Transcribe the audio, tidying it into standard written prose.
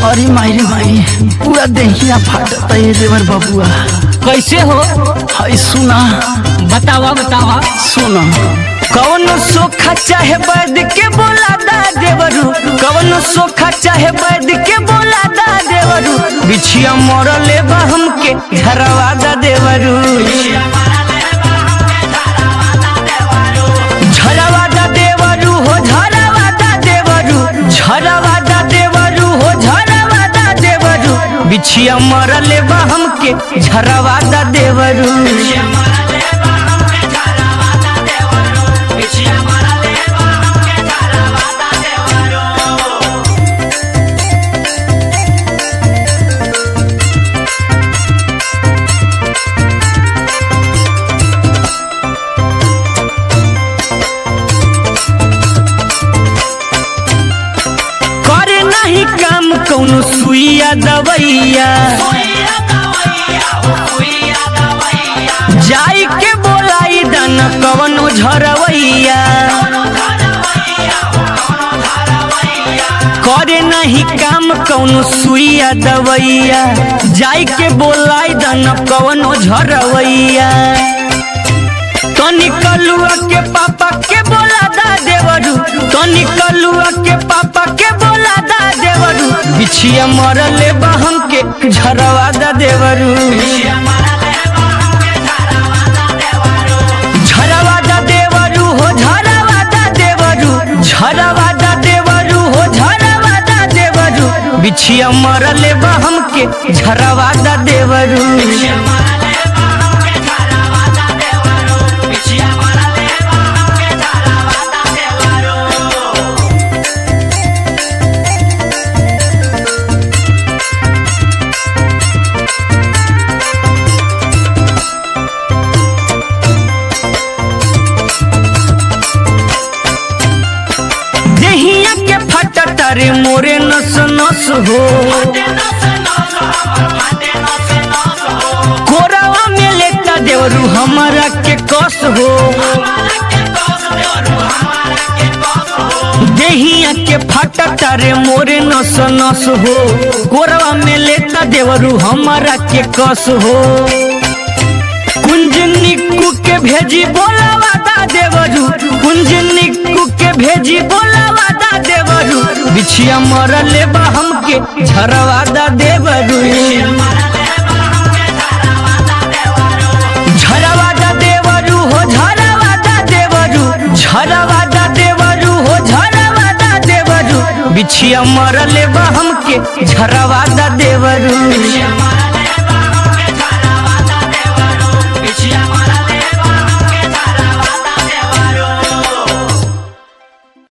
अरे मायरे माई पूरा देहिया फाटता है देवर बबुआ। कैसे हो? हाय सुना, बतावा बतावा। सुना कौन सोखा चाहे बैद के बोला दा देवरू, कौन सोखा चाहे बैद के बोला दा देवरू, बिछिया मरले बा हमके झरवा दा देवरू, झरवा दा देवरू हो झरवा दा देवरू, झरवा दा देवरू हो झरवा दा देवरू, बिछिया मरले बा हमके झरवा दा देवरू। काम कौनो सुइया दवैया जाई के बोलाई दन कवनो झरवैया, करे नहीं काम कौनो सुइया दवैया जाई के बोलाई दन कवनो झरवैया, तनी कलुआ के पापा के बोला दा देवरू, तनी कलुआ के पापा के बोला दा देवरू, बिछिया मरले बा हमके झरवा दा देवरू, झरवा दा देवरू हो झरवा दा देवरू, झरवा दा देवरू हो झरवा दा देवरू, बिछिया मरले बा हमके झरवा दा देवरू। तारे मोरे नस नस हो, कोरावा में लेता देवरू हमारा के कस हो, देहिया के फाटा तारे मोरे नस नस हो, कोरावा में लेता देवरू हमारा के कस हो, कुंज निक्कू के भेजी बोलावा दा देवरू, कुंज निक्कू के भेजी बोलावा दा देवरू, बिछिया मरले बा हमके झरवा दा देवरू, झरवा दा देवरू हो झरवा दा देवरू, झरवा दा देवरू हो झरवा दा देवरू, बिछिया मरले बा हमके झरवा दा देवरू।